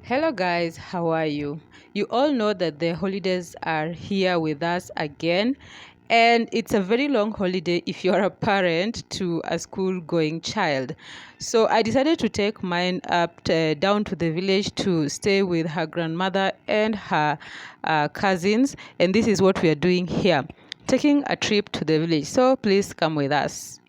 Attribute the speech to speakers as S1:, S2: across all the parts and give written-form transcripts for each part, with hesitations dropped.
S1: Hello guys, how are you? You all know that the holidays are here with us again, and it's a very long holiday if you're a parent to a school going child. So I decided to take mine down to the village to stay with her grandmother and her cousins, and this is what we are doing here, taking a trip to the village. So please come with us.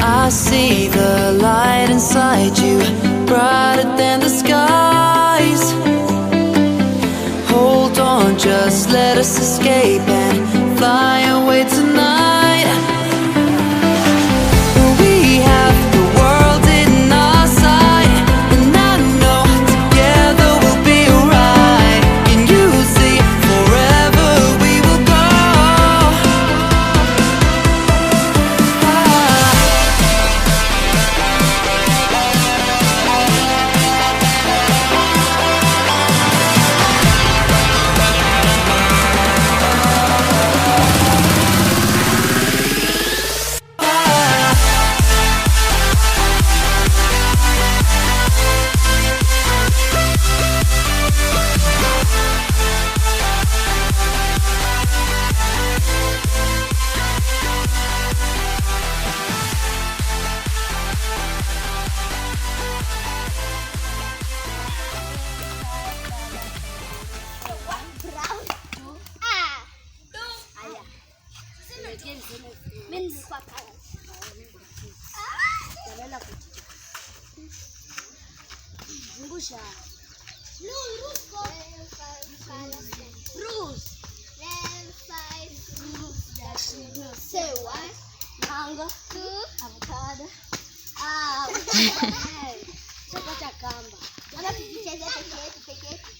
S2: I see the light inside you, brighter than the skies. Hold on, just let us escape and fly away tonight. We have the world in our sight, and I know together we'll be alright. Can you see forever we will go?
S3: Say what? Mango, avocado. Chapata kamba. Nataka tukicheze peke yetu.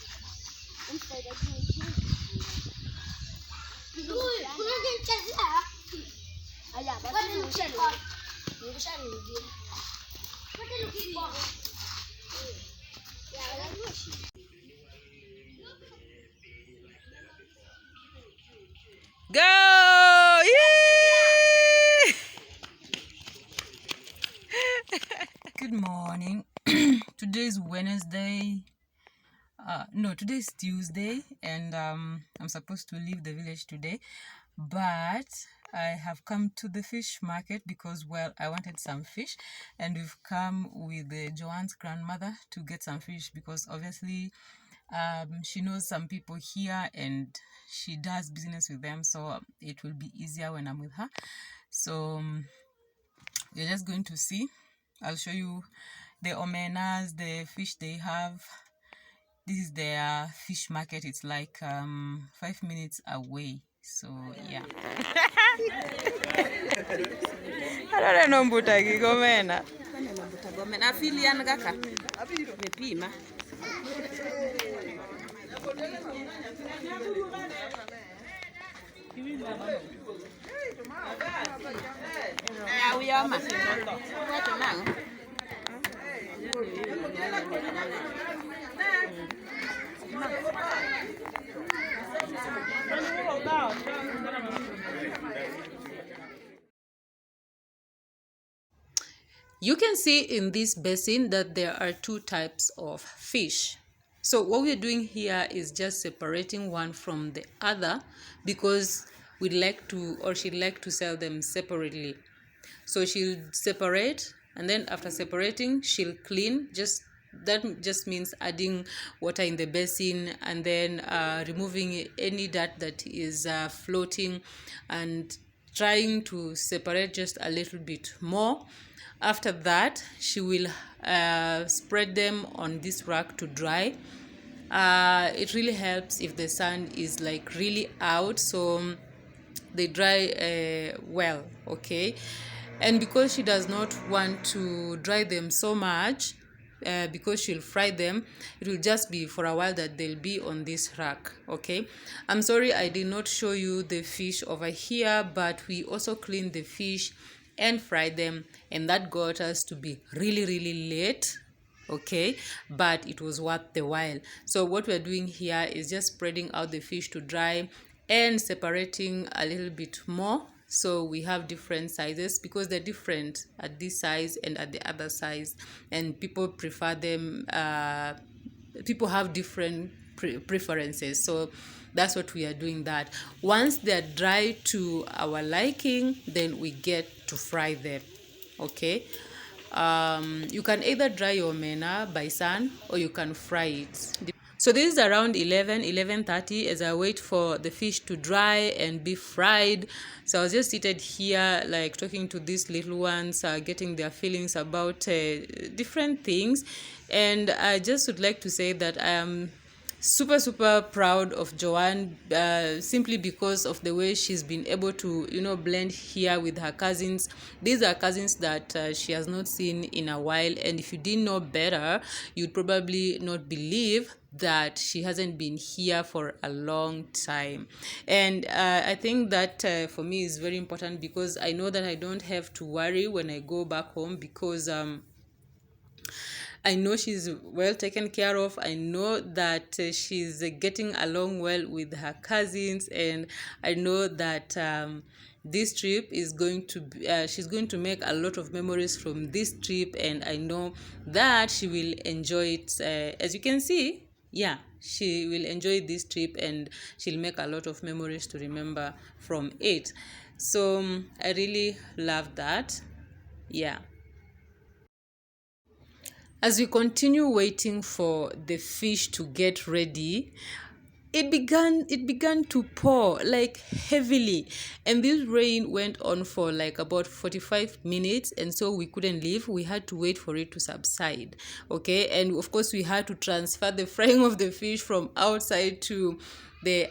S3: Msaida chini. Kuna nichezea. Aya, basi nimeshani. Nimeshani. Kwani lukini? Ya, lazima.
S1: Go! Yay! Good morning. Today is Wednesday. No, today is Tuesday, and I'm supposed to leave the village today, but I have come to the fish market because, well, I wanted some fish, and we've come with Joan's grandmother to get some fish because obviously she knows some people here and she does business with them, so it will be easier when I'm with her. So we're just going to see. I'll show you the omenas, the fish they have. This is their fish market. It's like 5 minutes away. So yeah. I don't know mbutagi gomena. Gomena afili yanagaka. Mepima. You can see in this basin that there are two types of fish. So what we're doing here is just separating one from the other because we'd like to, or she'd like to sell them separately. So she'll separate, and then after separating, she'll clean. That just means adding water in the basin and then removing any dirt that is floating and trying to separate just a little bit more. After that, she will spread them on this rack to dry. It really helps if the sun is like really out, so they dry well, okay? And because she does not want to dry them so much, because she'll fry them, it will just be for a while that they'll be on this rack. Okay, I'm sorry I did not show you the fish over here, but we also clean the fish and fry them, and that got us to be really, really late. Okay, but it was worth the while. So what we're doing here is just spreading out the fish to dry and separating a little bit more, so we have different sizes because they're different at this size and at the other size, and people prefer them. People have different preferences, so that's what we are doing. That once they're dry to our liking, then we get to fry them. Okay, you can either dry your omena by sun or you can fry it. So this is around 11:30 as I wait for the fish to dry and be fried. So I was just seated here like talking to these little ones, getting their feelings about different things. And I just would like to say that I am super proud of Joan, simply because of the way she's been able to blend here with her cousins. These are cousins that she has not seen in a while, and if you didn't know better, you'd probably not believe that she hasn't been here for a long time. And I think that for me is very important, because I know that I don't have to worry when I go back home, because I know she's well taken care of. I know that she's getting along well with her cousins, and I know that this trip is going to be, she's going to make a lot of memories from this trip, and I know that she will enjoy it. As you can see, yeah, she will enjoy this trip and she'll make a lot of memories to remember from it. So I really love that. Yeah. As we continue waiting for the fish to get ready, it began to pour like heavily, and this rain went on for like about 45 minutes, and so we couldn't leave. We had to wait for it to subside. Okay, and of course we had to transfer the frying of the fish from outside to the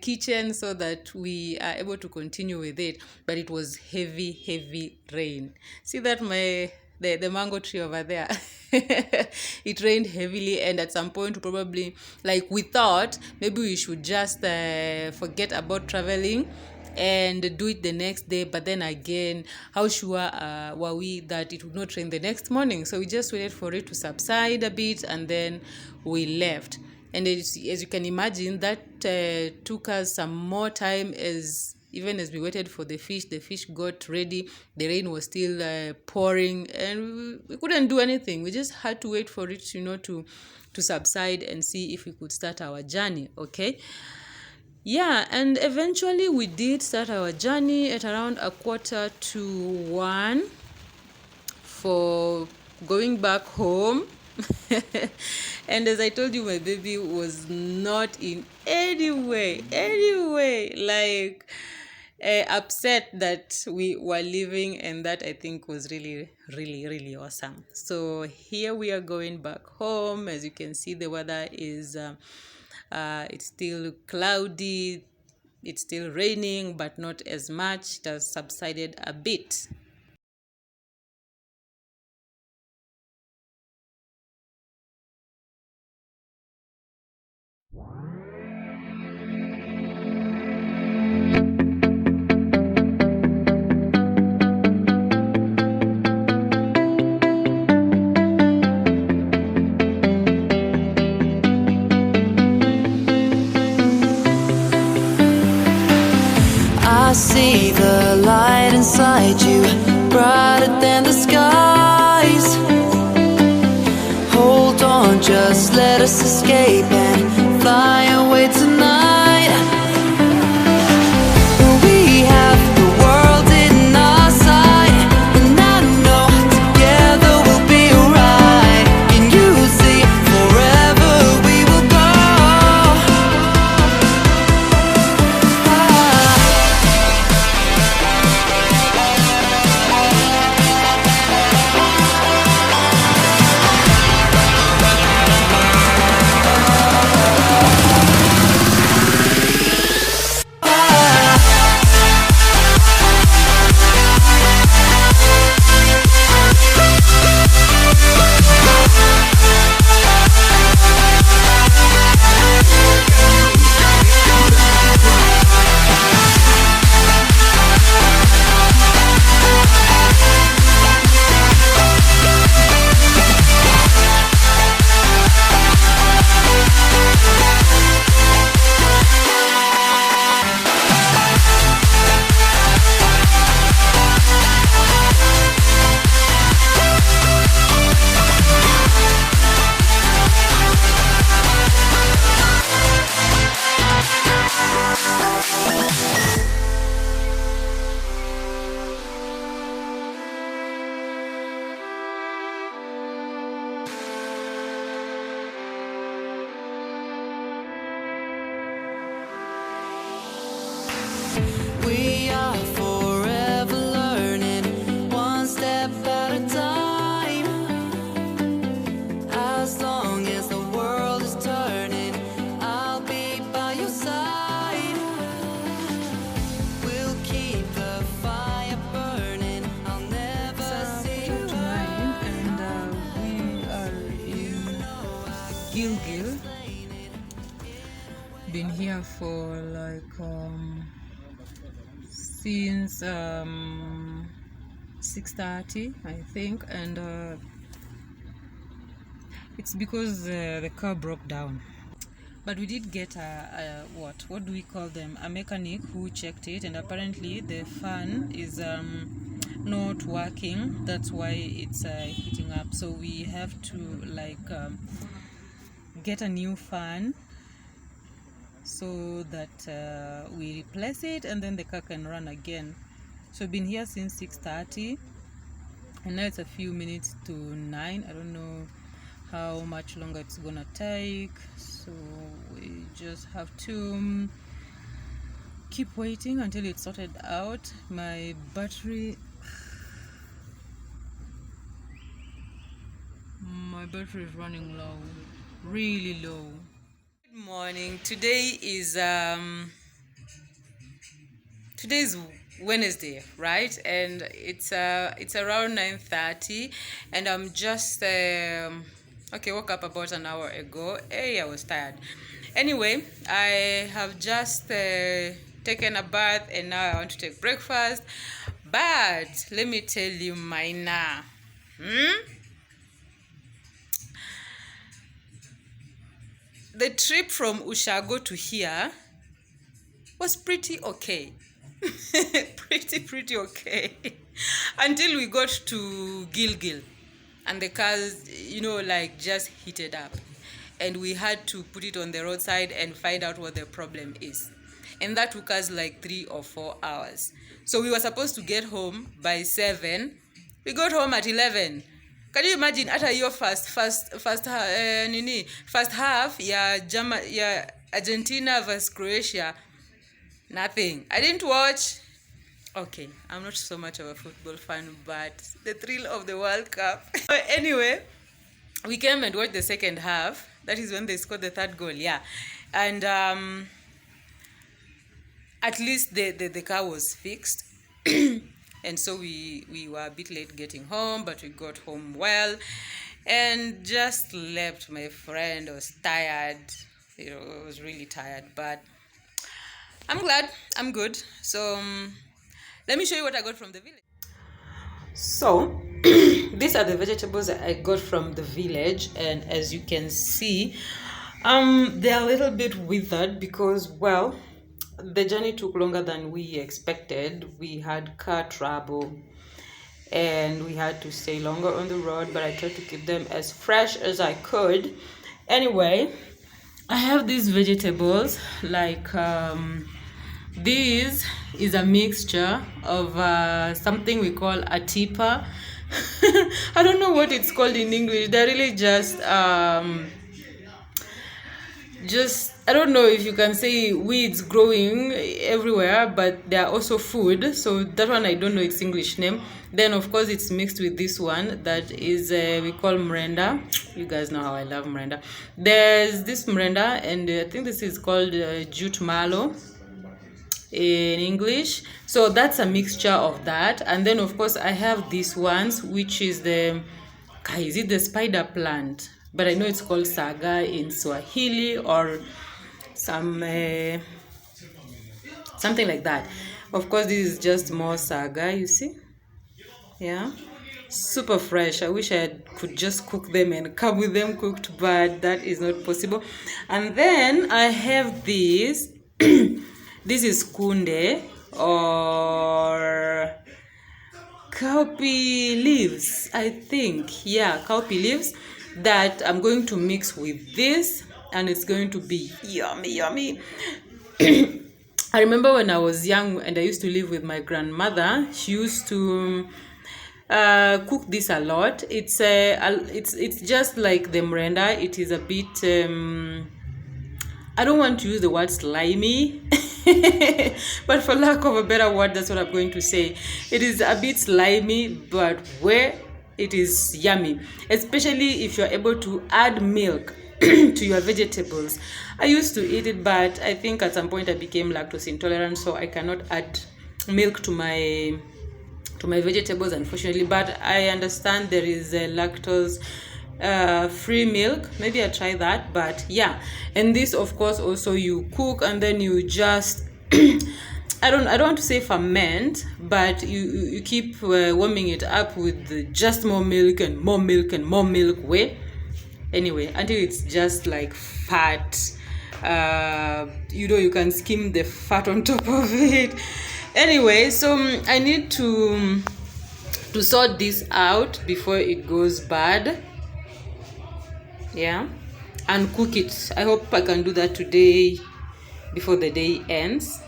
S1: kitchen, so that we are able to continue with it. But it was heavy rain. See that the mango tree over there. It rained heavily, and at some point probably, like, we thought maybe we should just forget about traveling and do it the next day. But then again, how sure were we that it would not rain the next morning? So we just waited for it to subside a bit, and then we left. And as you can imagine, that took us some more time. Even as we waited for the fish got ready, the rain was still pouring, and we couldn't do anything. We just had to wait for it, to subside and see if we could start our journey. Okay. Yeah, and eventually we did start our journey at around 1:45 for going back home. And as I told you, my baby was not in any way like upset that we were leaving, and that I think was really awesome. So here we are going back home. As you can see, the weather is it's still cloudy, it's still raining, but not as much. It has subsided a bit.
S2: I see the light inside you, brighter than the skies. Hold on, just let us escape and fly away tonight. We have the world in our sight, and I know together we'll be alright. Can you see, forever we will go.
S1: been here for like since 6:30, I think, and it's because the car broke down. But we did get what do we call them, a mechanic who checked it, and apparently the fan is not working. That's why it's heating up, so we have to like get a new fan so that we replace it and then the car can run again. So we've been here since 6:30 and now it's a few minutes to 9. I don't know how much longer it's gonna take, so we just have to keep waiting until it's sorted out. My battery is running low, really low. Good morning. Today's Wednesday, right? And it's around 9:30 and I'm just woke up about an hour ago. Hey, I was tired. Anyway, I have just taken a bath and now I want to take breakfast. But let me tell you, Mina, the trip from Ushago to here was pretty okay. pretty okay until we got to Gilgil and the cars, like just heated up and we had to put it on the roadside and find out what the problem is, and that took us like 3 or 4 hours. So we were supposed to get home by 7. We got home at 11. Can you imagine at your first half yeah Argentina versus Croatia? Nothing. I didn't watch. Okay, I'm not so much of a football fan, but the thrill of the World Cup. But anyway, we came and watched the second half. That is when they scored the third goal, yeah. And at least the car was fixed. And so we were a bit late getting home, but we got home well and just slept. My friend was tired. I was really tired, but I'm glad, I'm good. So let me show you what I got from the village. So these are the vegetables that I got from the village, and as you can see, they're a little bit withered because, well, the journey took longer than we expected. We had car trouble and we had to stay longer on the road, but I tried to keep them as fresh as I could. Anyway, I have these vegetables, like this is a mixture of something we call a tipa. I don't know what it's called in English. They're really just I don't know if you can say weeds growing everywhere, but they are also food. So that one I don't know its English name. Then of course it's mixed with this one that is we call mrenda. You guys know how I love mrenda. There's this mrenda, and I think this is called jute mallow in English. So that's a mixture of that. And then of course I have these ones, which is the spider plant, but I know it's called saga in Swahili or something like that. Of course this is just more saga, you see. Yeah, super fresh. I wish I could just cook them and come with them cooked, but that is not possible. And then I have this. This is kunde or cowpea leaves, I think. Yeah, cowpea leaves that I'm going to mix with this, and it's going to be yummy. I remember when I was young and I used to live with my grandmother. She used to cook this a lot. It's just like the mrenda. It is a bit I don't want to use the word slimy, but for lack of a better word, that's what I'm going to say. It is a bit slimy, but where it is yummy, especially if you're able to add milk to your vegetables. I used to eat it, but I think at some point I became lactose intolerant, so I cannot add milk to my vegetables, unfortunately. But I understand there is a lactose free milk. Maybe I try that, but yeah. And this, of course, also you cook and then you just I don't want to say ferment, but you keep warming it up with just more milk and more milk and more milk way. Anyway, until it's just like fat. You can skim the fat on top of it. Anyway, so I need to sort this out before it goes bad. Yeah, and cook it. I hope I can do that today before the day ends.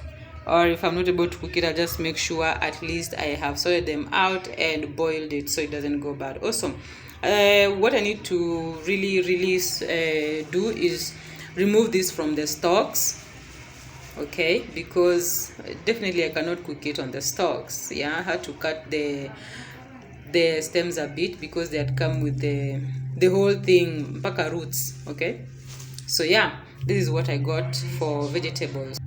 S1: Or if I'm not able to cook it, I'll just make sure at least I have sorted them out and boiled it so it doesn't go bad. Awesome. What I need to really do is remove this from the stalks, okay, because definitely I cannot cook it on the stalks. Yeah, I had to cut the stems a bit because they had come with the whole thing, mpaka roots. Okay, so yeah, this is what I got for vegetables.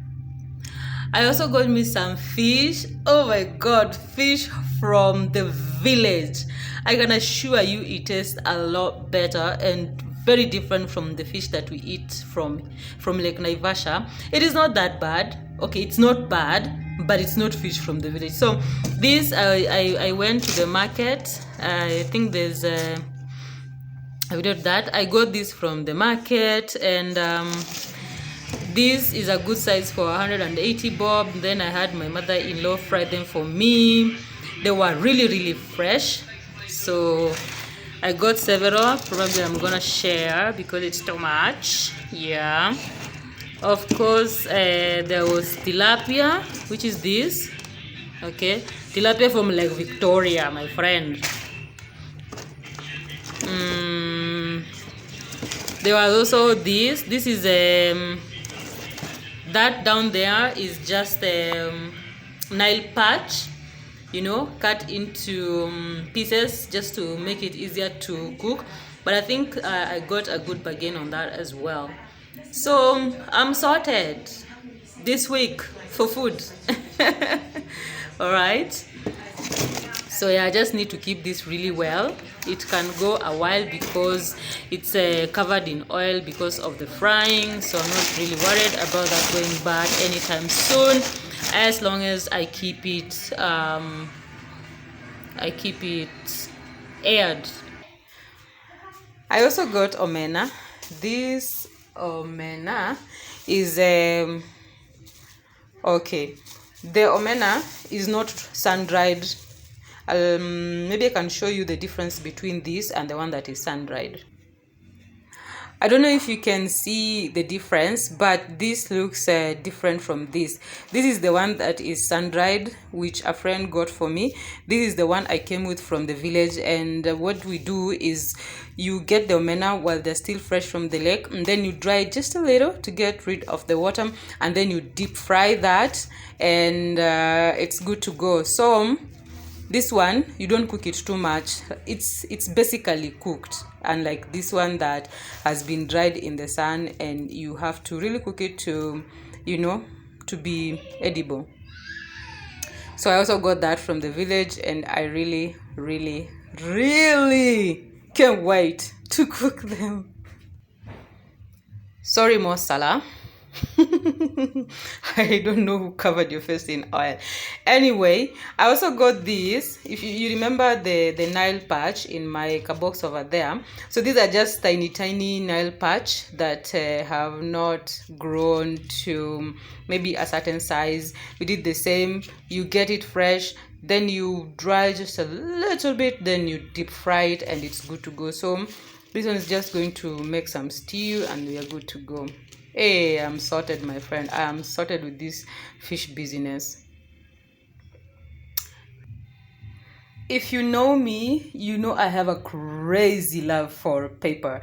S1: I also got me some fish. Oh my god, fish from the village. I can assure you it tastes a lot better and very different from the fish that we eat from Lake Naivasha. It is not that bad. Okay, it's not bad, but it's not fish from the village. So this, I went to the market. I think there's I did that. I got this from the market, and this is a good size for 180 bob. Then I had my mother-in-law fry them for me. They were really fresh, so I got several. Probably I'm gonna share because it's too much. Yeah, of course. There was tilapia, which is this. Okay, tilapia from Lake Victoria, my friend. There was also this. This is that down there is just Nile patch, cut into pieces just to make it easier to cook. But I think I got a good bargain on that as well. So I'm sorted this week for food. All right. So yeah, I just need to keep this really well. It can go a while because it's covered in oil because of the frying. So I'm not really worried about that going bad anytime soon, as long as I keep it aired. I also got omena. This omena is okay. The omena is not sun-dried. Maybe I can show you the difference between this and the one that is sun-dried. I don't know if you can see the difference, but this looks different from this. This is the one that is sun-dried, which a friend got for me. This is the one I came with from the village, and what we do is you get the omena while they're still fresh from the lake, and then you dry it just a little to get rid of the water, and then you deep fry that, and it's good to go. So this one, you don't cook it too much. It's basically cooked, unlike this one that has been dried in the sun, and you have to really cook it to to be edible. So I also got that from the village, and I really can't wait to cook them. Sorry, Mo Salah. I don't know who covered your face in oil. Anyway, I also got this. If you remember the Nile patch in my box over there. So these are just tiny Nile patch that have not grown to maybe a certain size. We did the same. You get it fresh, then you dry just a little bit, then you deep fry it, and it's good to go. So this one is just going to make some stew, and we are good to go. Hey, I'm sorted, my friend. I am sorted with this fish business. If you know me, you know I have a crazy love for paper.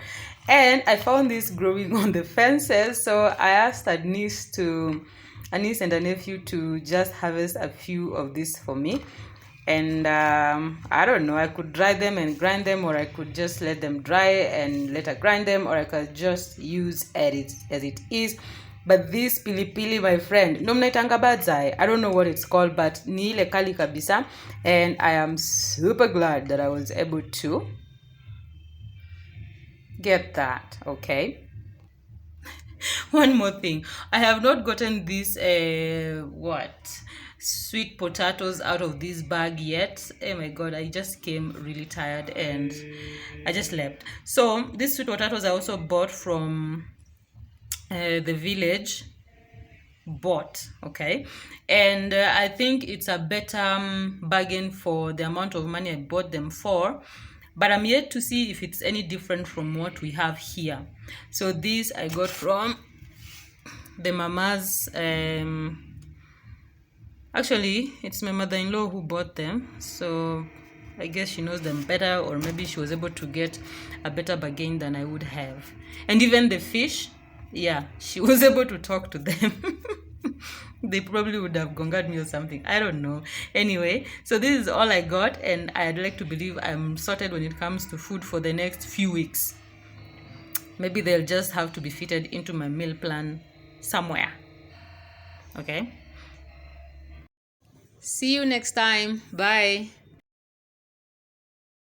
S1: And I found this growing on the fences, so I asked a niece and a nephew to just harvest a few of these for me. And I don't know, I could dry them and grind them, or I could just let them dry and later grind them, or I could just use it as it is. But this pilipili, my friend, no mnaitanga badzai, I don't know what it's called, but ni ile kali kabisa, and I am super glad that I was able to get that, okay? One more thing, I have not gotten this sweet potatoes out of this bag yet. Oh my god, I just came really tired and I just slept. So these sweet potatoes I also bought from the village, okay, and I think it's a better bargain for the amount of money I bought them for, but I'm yet to see if it's any different from what we have here. So these I got from the mama's, actually it's my mother-in-law who bought them, so I guess she knows them better, or maybe she was able to get a better bargain than I would have. And even the fish, yeah, she was able to talk to them. They probably would have gone at me or something, I don't know. Anyway, so this is all I got, and I'd like to believe I'm sorted when it comes to food for the next few weeks. Maybe they'll just have to be fitted into my meal plan somewhere. Okay, see you next time. Bye.